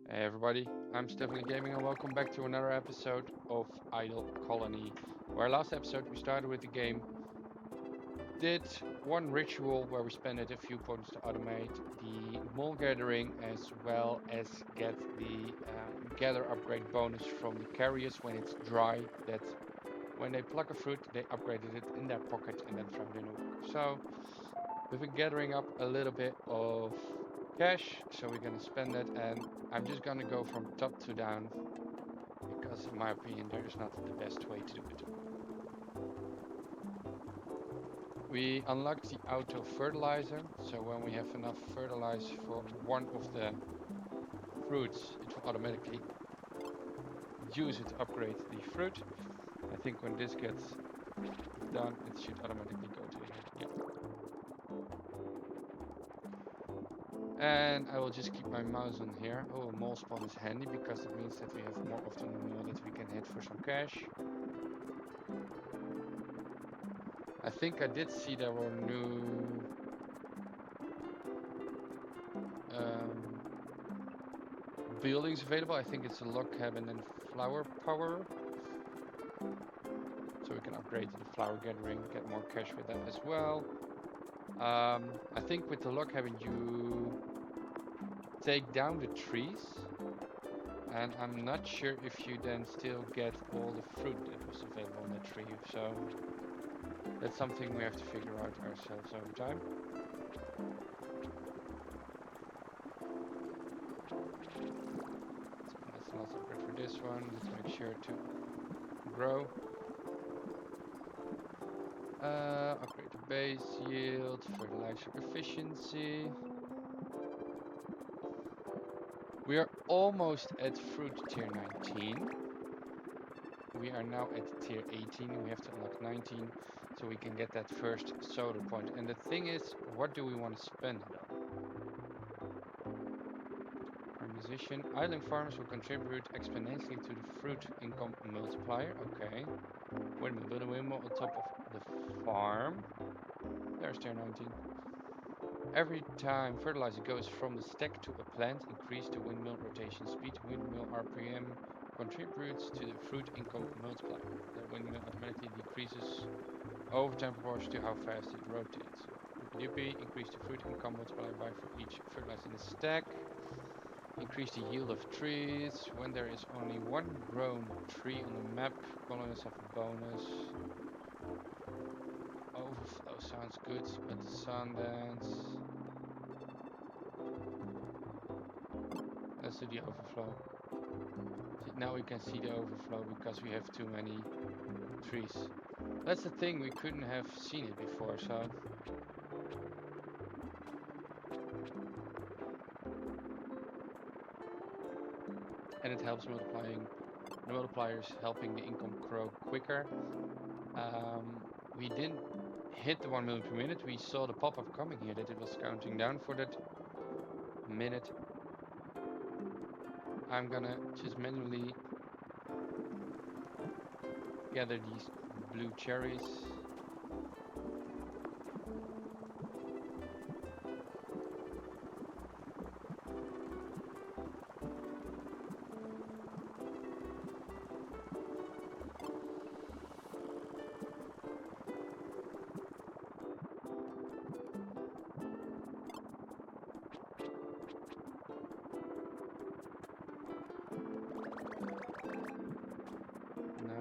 Hey everybody, I'm Stephanie Gaming and welcome back to another episode of Idle Colony. Where last episode we started with the game, did one ritual where we spent a few points to automate the mole gathering as well as get the gather upgrade bonus from the carriers when it's dry, that when they pluck a fruit they upgraded it in their pocket and then throw it in a walker. So we've been gathering up a little bit of cash, so we're gonna spend it, and I'm just gonna go from top to down because in my opinion there is not the best way to do it. We unlocked the auto fertilizer, so when we have enough fertilizer for one of the fruits, it will automatically use it to upgrade the fruit. I think when this gets done, it should automatically go to here. Yeah. And I will just keep my mouse on here. Oh, a mole spawn is handy because it means that we have more often a mole that we can hit for some cash. I think I did see there were new um, buildings available. I think it's a log cabin and flower power. So we can upgrade to the flower gathering, get more cash with that as well. I think with the log cabin you take down the trees, and I'm not sure if you then still get all the fruit that was available on the tree. So that's something we have to figure out ourselves over time. Let's not upgrade for this one. Let's make sure to grow. Upgrade the base yield, fertilizer efficiency. We are almost at fruit tier 19. We are now at tier 18. We have to unlock 19 so we can get that first soda point. And the thing is, what do we want to spend it on? Our musician. Island farmers will contribute exponentially to the fruit income multiplier. Okay. Wait a minute, build a windmill on top of the farm. There's tier 19. Every time fertilizer goes from the stack to a plant, increase the windmill rotation speed. Windmill RPM contributes to the fruit income multiplier. The windmill automatically decreases over time proportion to how fast it rotates. Doopy, increase the fruit income multiplier by for each fertilizer in the stack. Increase the yield of trees. When there is only one grown tree on the map, colonies have a bonus. Overflow sounds good, but the sun dance. Let's do the overflow. Now we can see the overflow because we have too many trees. That's the thing, we couldn't have seen it before, so. And it helps multiplying. The multiplier is helping the income grow quicker. We didn't hit the 1 million per minute. We saw the pop-up coming here that it was counting down for that minute. I'm gonna just manually gather these blue cherries.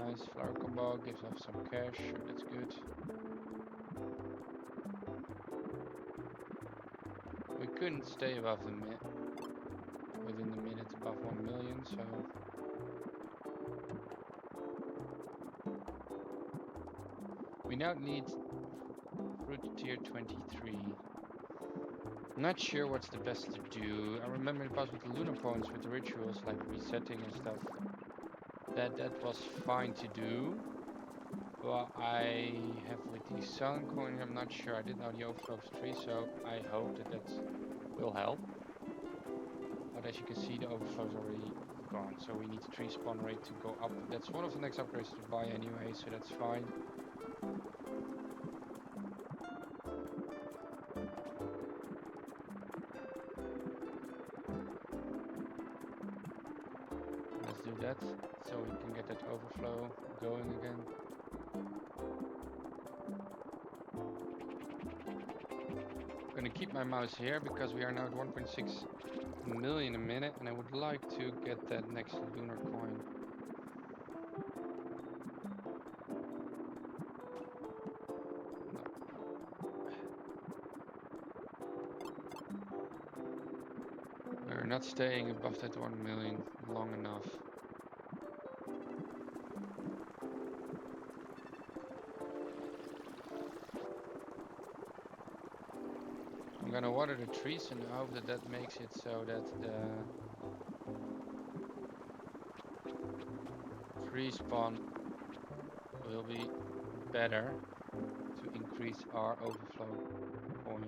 Nice flower combo, gives us some cash, sure, that's good. We couldn't stay above the within the minute above 1 million, so we now need fruit tier 23. Not sure what's the best to do. I remember in the past with the lunar points with the rituals like resetting and stuff. That was fine to do. But I have with the sun coin, I'm not sure. I didn't know the overflow of 3, so I hope that will help. But as you can see, the overflow is already gone, so we need the tree spawn rate to go up. That's one of the next upgrades to buy anyway, so that's fine. do that so we can get that overflow going again. I'm gonna keep my mouse here because we are now at 1.6 million a minute and I would like to get that next lunar coin. We're not staying above that 1 million long enough. I'm gonna water the trees and hope that that makes it so that the tree spawn will be better to increase our overflow coin.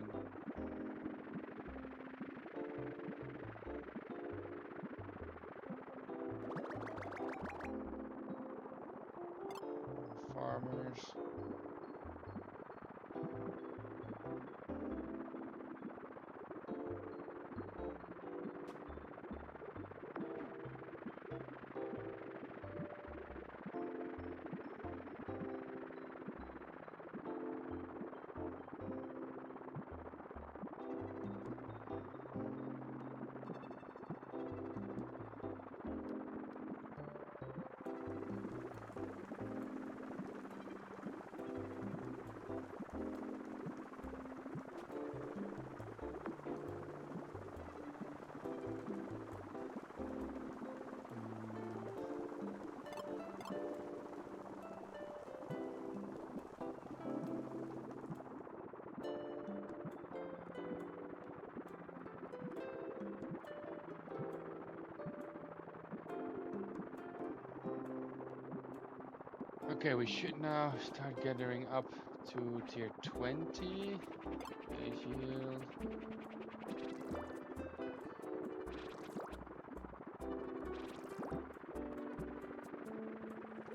Farmers. Okay, we should now start gathering up to tier 20. Base yield.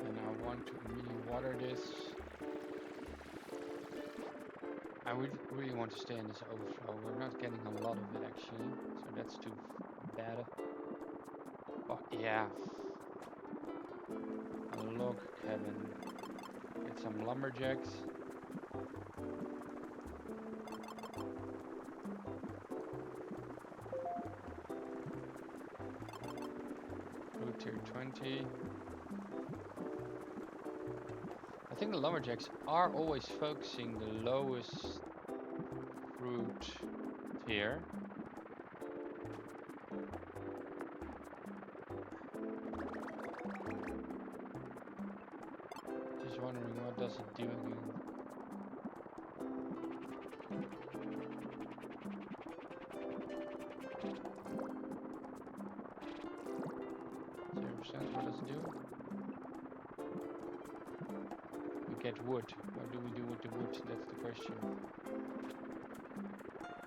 And I want to immediately water this. I would really want to stay in this overflow. We're not getting a lot of it actually, so that's too bad. But yeah. A log cabin. Get some lumberjacks. Route tier 20. I think the lumberjacks are always focusing the lowest fruit tier. Just wondering what does it do again. What does it do? We get wood. What do we do with the wood? That's the question.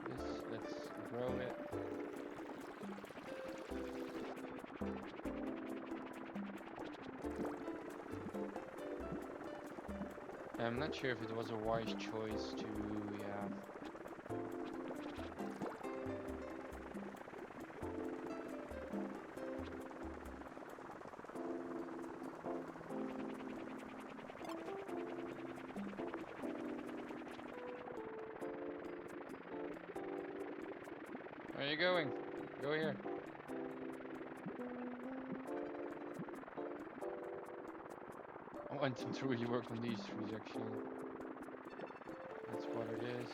This, let's grow it. I'm not sure if it was a wise choice to, yeah. Where are you going? Go here. I want to truly work on these trees actually. That's what it is.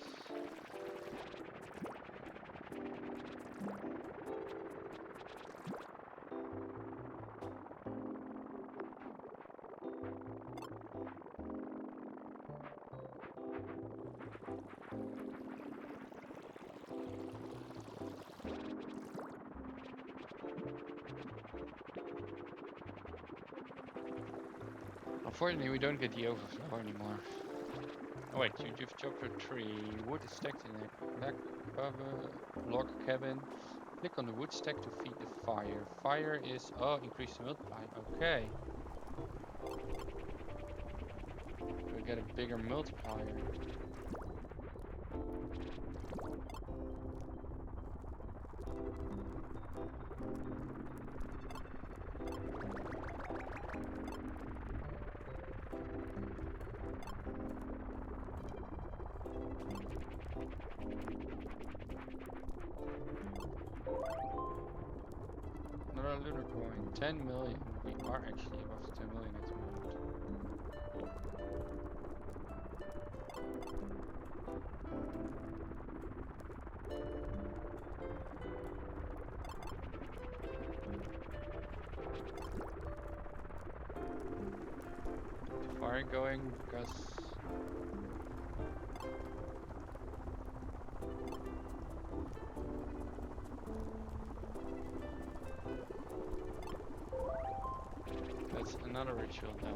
Unfortunately, we don't get the overflow anymore. Oh wait, you've chopped a tree. Wood is stacked in a black cover log cabin. Click on the wood stack to feed the fire. Fire is increase the multiply. Okay. We get a bigger multiplier. another lunar coin. 10 million. We are actually above 10 million at the moment. Too far going because that's another ritual done.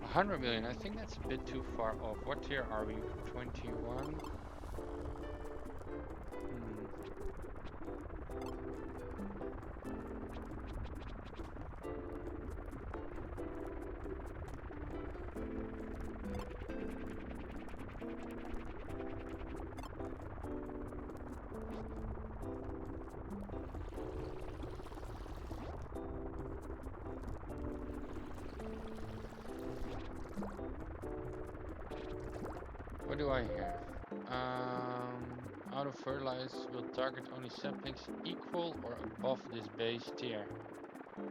100 million, I think that's a bit too far off. What tier are we? 21? What do I have? Auto fertilize will target only saplings equal or above this base tier.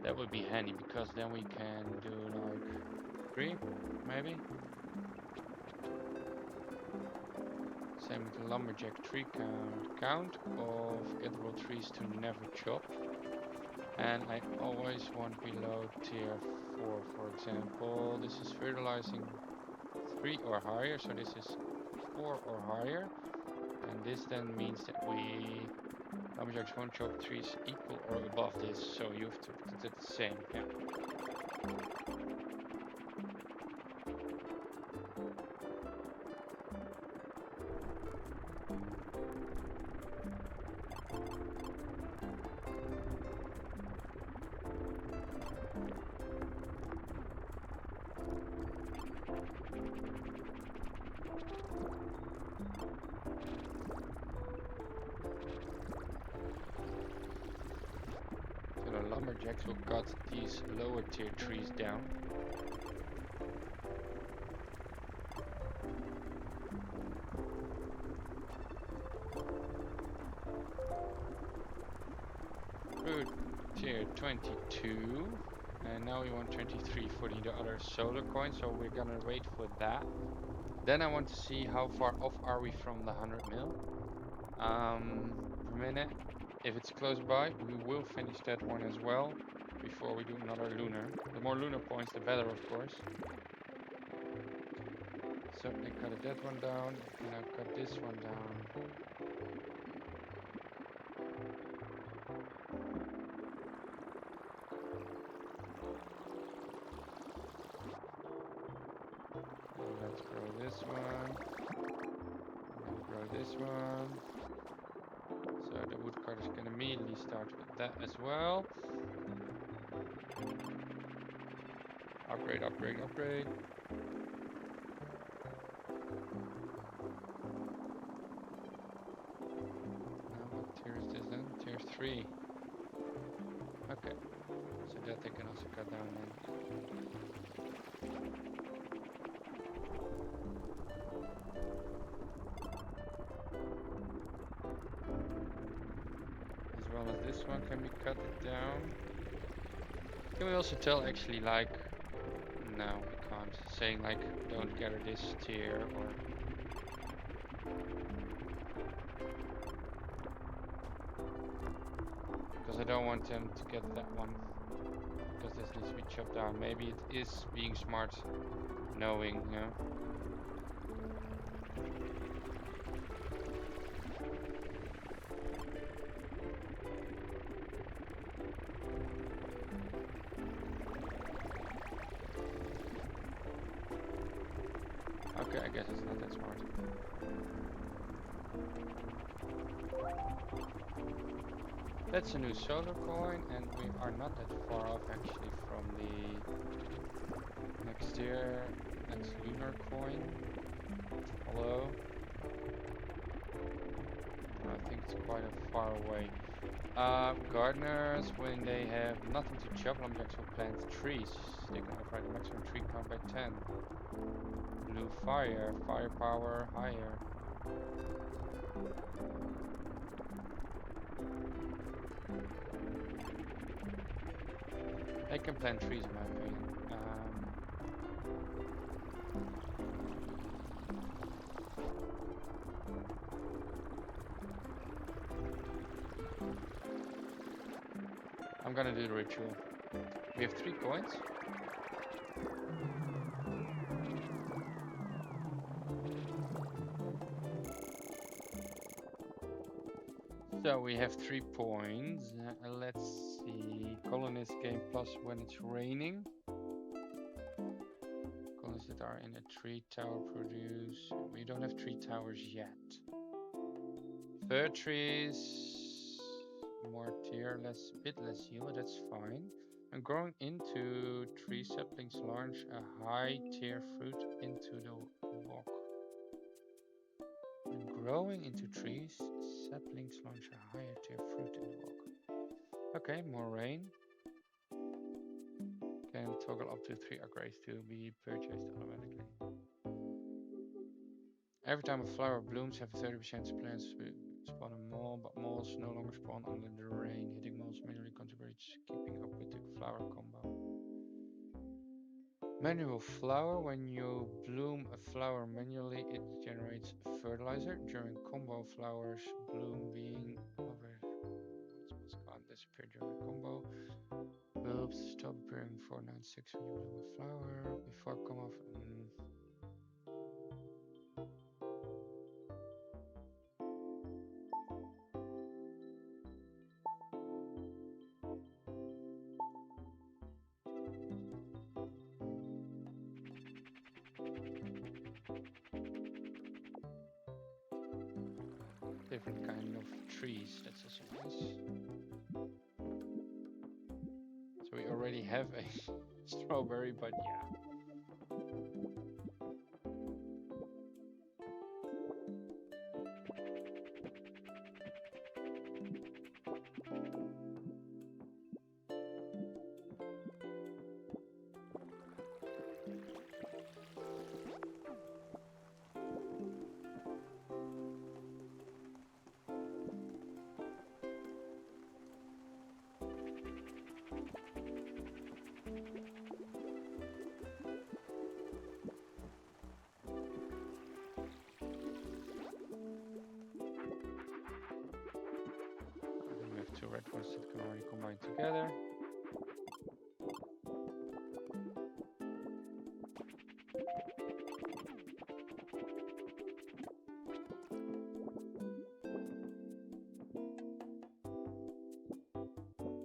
That would be handy because then we can do like 3, maybe. Same with the lumberjack tree count of edible trees to never chop. And I always want below tier 4, for example. This is fertilizing 3 or higher, so this is 4 or higher. And this then means that lumberjacks won't chop trees equal or above this, so you have to put it the same, yeah. Lumberjacks will cut these lower tier trees down. Food tier 22. And now we want 23 for the other solar coin, so we're gonna wait for that. Then I want to see how far off are we from the 100 mil per minute. If it's close by, we will finish that one as well before we do another lunar. The more lunar points, the better, of course. So I cut that one down, and I cut this one down. And let's grow this one. And grow this one. So the woodcutters can immediately start with that as well. Upgrade, upgrade, upgrade. Now what tier is this then? Tier 3. Okay. So that they can also cut down then. As well as this one can be cut down. Can we also tell actually like, no we can't, saying like don't gather this tier or because I don't want them to get that one because this needs to be chopped down. Maybe it is being smart knowing, you know. Okay, I guess it's not that smart. That's a new solar coin, and we are not that far off actually from the next tier, next lunar coin. Hello? I think it's quite a far away. Gardeners, when they have nothing to chop, lumberjacks will plant trees. They can override the maximum tree count by 10. Blue fire, firepower higher. I can plant trees in my opinion. I'm gonna do the ritual. We have 3 coins. So we have 3 points. Let's see. Colonists gain plus when it's raining. Colonists that are in a tree tower produce. We don't have 3 towers yet. Fir trees, more tier, bit less yield. That's fine. And growing into tree saplings launch a high tier fruit into the walk. When growing into trees, saplings launch a higher tier fruit in the walk. Okay, more rain. Can toggle up to 3 upgrades to be purchased automatically. Every time a flower blooms, have a 30% chance to spawn a mole, but moles no longer spawn under the rain. Hitting moles manually contributes keeping up with the flower combo. Manual flower. When you bloom a flower manually, it generates fertilizer. During combo, flowers bloom being over. Can't disappear during a combo. Bulbs stop appearing before 96 when you bloom a flower. Before come off. Different kind of trees, that's also nice. So we already have a strawberry, but yeah. We have 2 red ones that can already combine together.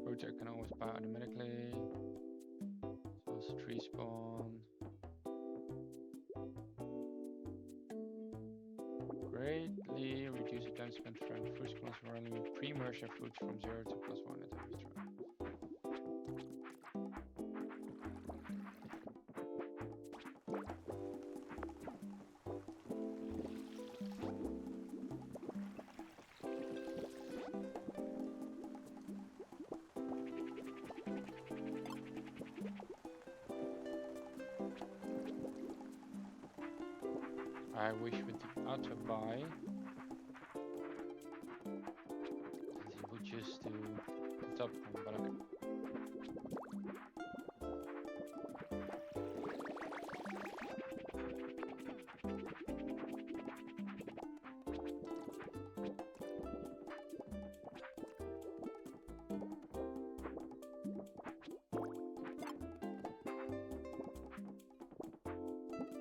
Router can always buy automatically. So it's tree spawn. Greatly reduce the time spent trying fruit spawns randomly pre-merge your fruits from 0 to +1 at every try. I wish with the auto buy that it would just do the top one, but okay.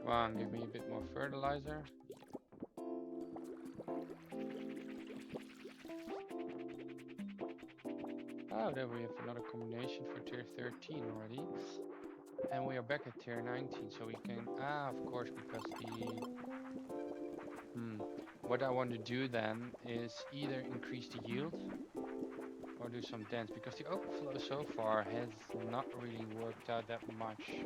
Come on, give me a bit more fertilizer. Oh, there we have another combination for tier 13 already. And we are back at tier 19, so we can, of course, because the, what I want to do then is either increase the yield or do some dance, because the overflow so far has not really worked out that much.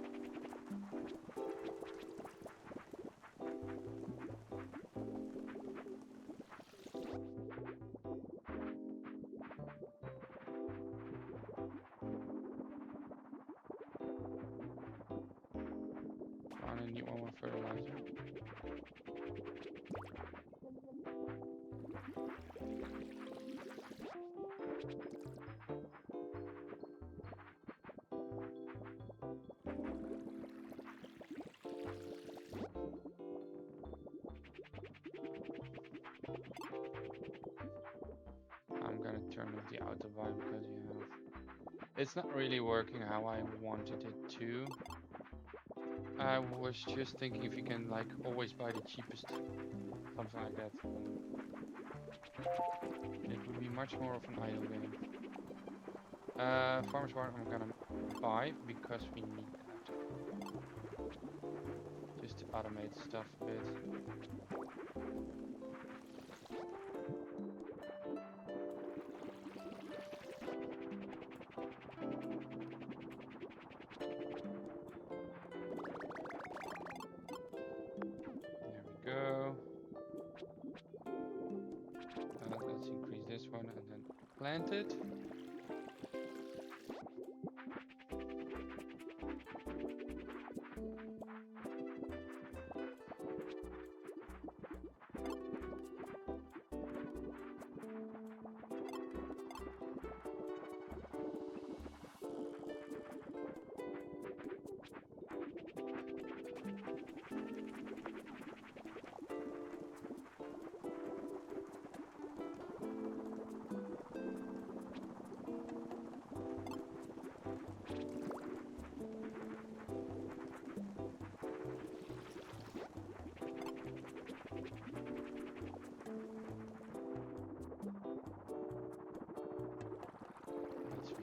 I need one more fertilizer. turn off the auto buy because it's not really working how I wanted it to. I was just thinking if you can like always buy the cheapest, something like that. It would be much more of an idle game. Farmers Bar I'm gonna buy because we need that. Just to automate stuff a bit. There we go. Let's increase this one and then plant it.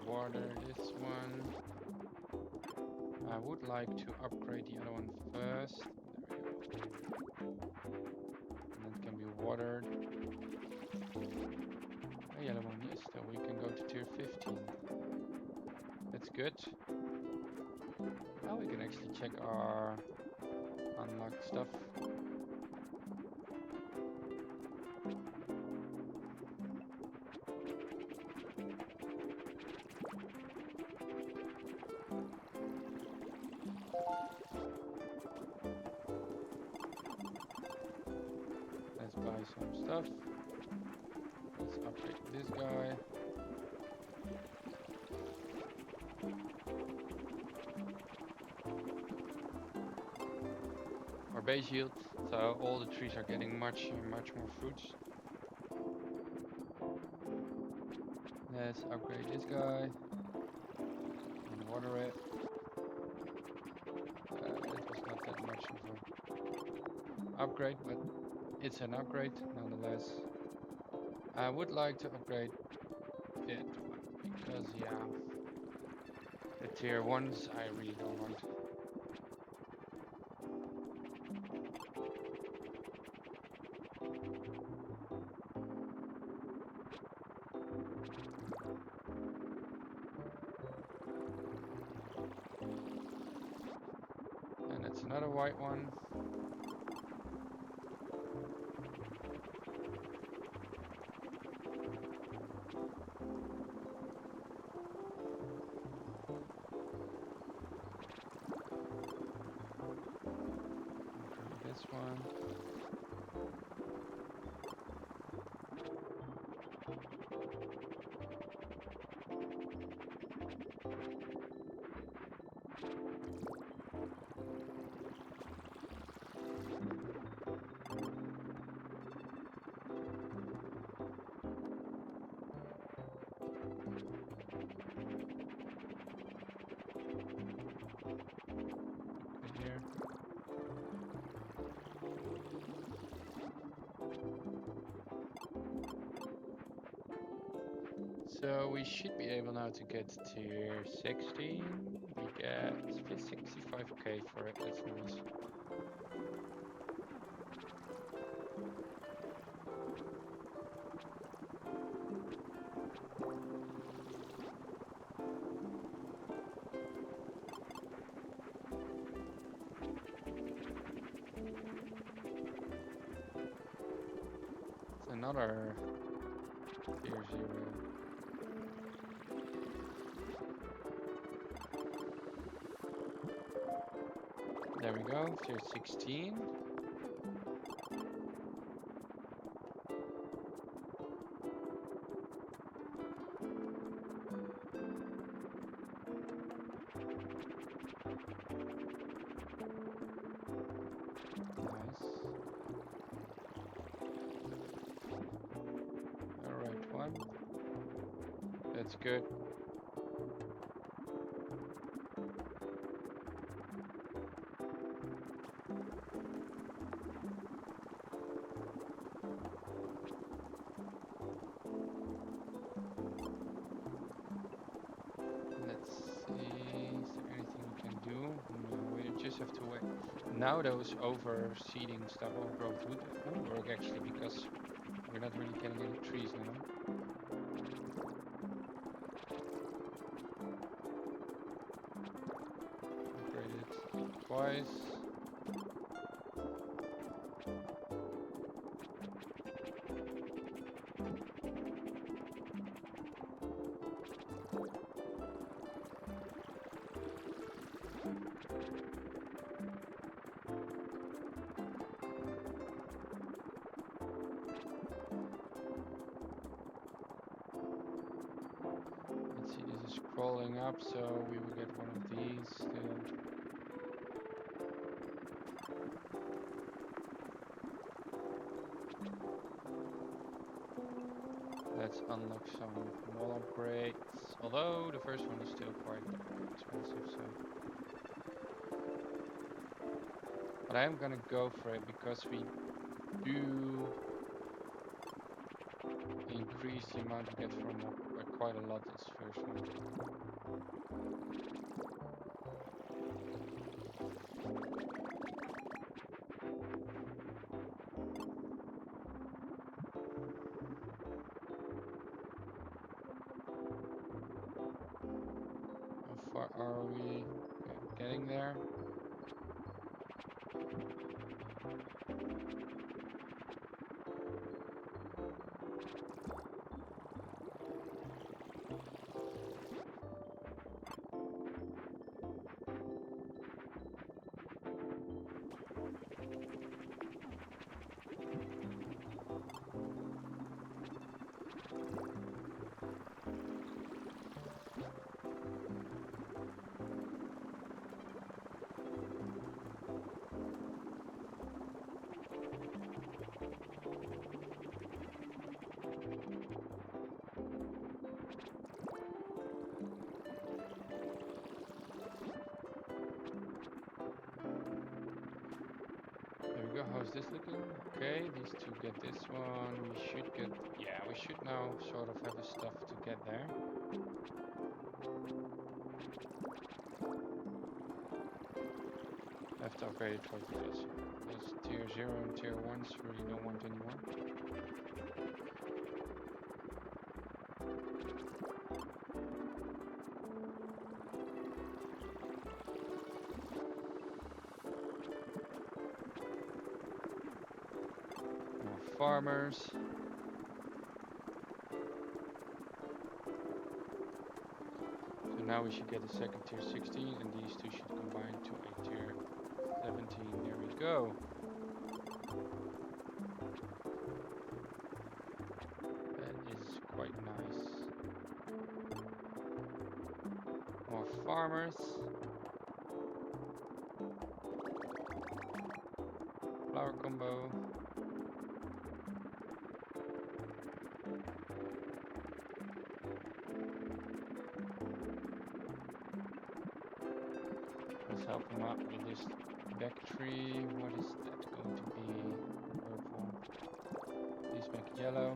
Water this one. I would like to upgrade the other one first. There we go. And it can be watered. The yellow one, yes, so we can go to tier 15. That's good. Now we can actually check our unlocked stuff. Let's buy some stuff. Let's upgrade this guy. Our base yield, so all the trees are getting much more fruits. Let's upgrade this guy and water it. It was not that much of an upgrade, but it's an upgrade nonetheless. I would like to upgrade that one because the tier 1s I really don't want. And it's another white one. This one. Here. So we should be able now to get tier 16. We get 65k for it, that's nice. It's another tier 0. There we go, tier 16. Nice. Alright, one. That's good. Let's see, is there anything we can do? No, we just have to wait. Now those overseeding stuff, overgrowth would work actually, because we're not really getting any trees now. Upgraded twice. Let's see, this is scrolling up, so we will get one of these still. Let's unlock some wall upgrades. Although the first one is still quite expensive, so. But I am gonna go for it because we do increase the amount we get from quite a lot this first one. How far are we getting there? There we go. How's this looking? Okay, these two get this one. We should get, yeah, we should now sort of have the stuff to get there. Have to upgrade it for this. Those tier 0 and tier 1s really don't want anymore. More farmers. So now we should get a second tier 16, and these two should combine to a tier 17. There we go. That is quite nice. More farmers. Flower combo. Let's help them out with this back tree. What is that going to be? Purple. Please make it yellow.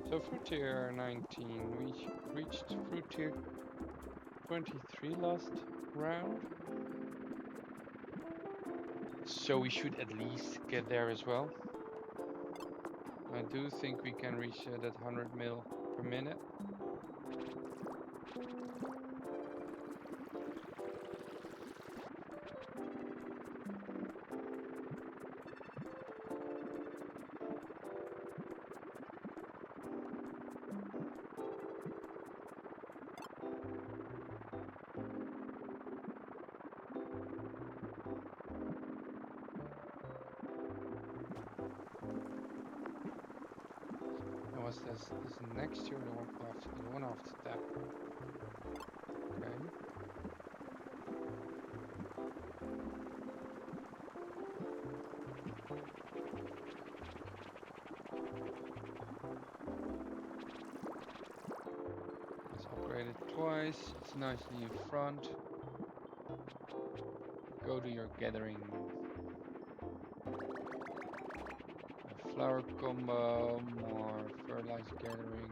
So fruit tier 19, we reached fruit tier 23 last round. So we should at least get there as well. I do think we can reach that 100 mil per minute. was this? This next to the one after the one after that. Okay. Let's upgrade it twice. It's nicely in front. Go to your gathering. A flower combo, more fertilizer gathering.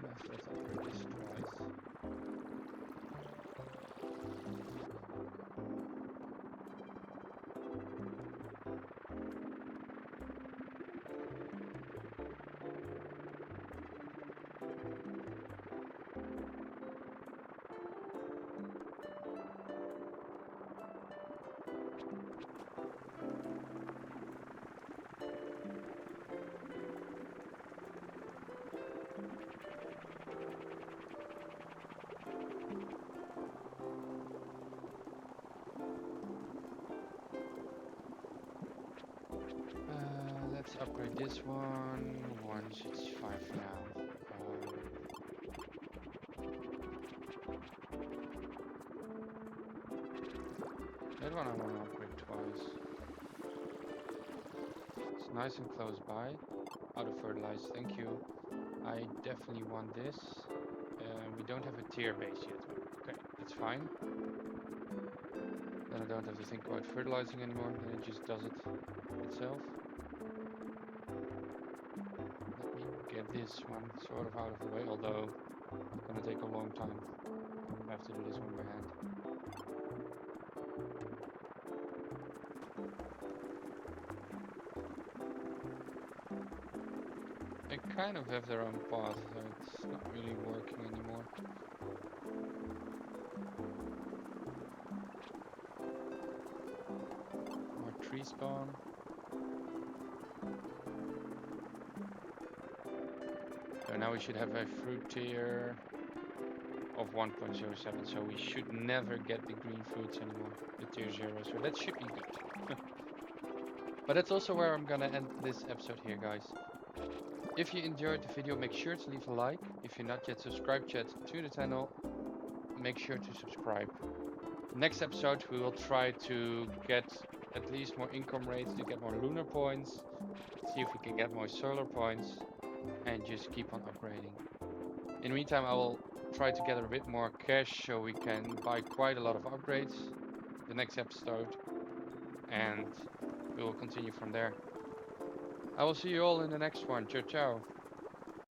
Let's upgrade this twice. Let's upgrade this one once it's 5 for now. That one I want to upgrade twice. It's nice and close by. Auto fertilize, thank you. I definitely want this. We don't have a tier base yet. Okay, that's fine. Then I don't have to think about fertilizing anymore. Then it just does it itself. Let me get this one sort of out of the way, although it's gonna take a long time. I have to do this one by hand. They kind of have their own path, so it's not really working anymore. More tree spawn. So now we should have a fruit tier of 1.07, so we should never get the green fruits anymore, the tier 0, so that should be good. But that's also where I'm gonna end this episode here, guys. If you enjoyed the video, make sure to leave a like. If you're not yet subscribed yet to the channel, make sure to subscribe. Next episode, we will try to get at least more income rates, to get more lunar points, see if we can get more solar points, and just keep on upgrading. In the meantime, I will try to gather a bit more cash so we can buy quite a lot of upgrades the next episode, and we will continue from there. I will see you all in the next one. Ciao, ciao.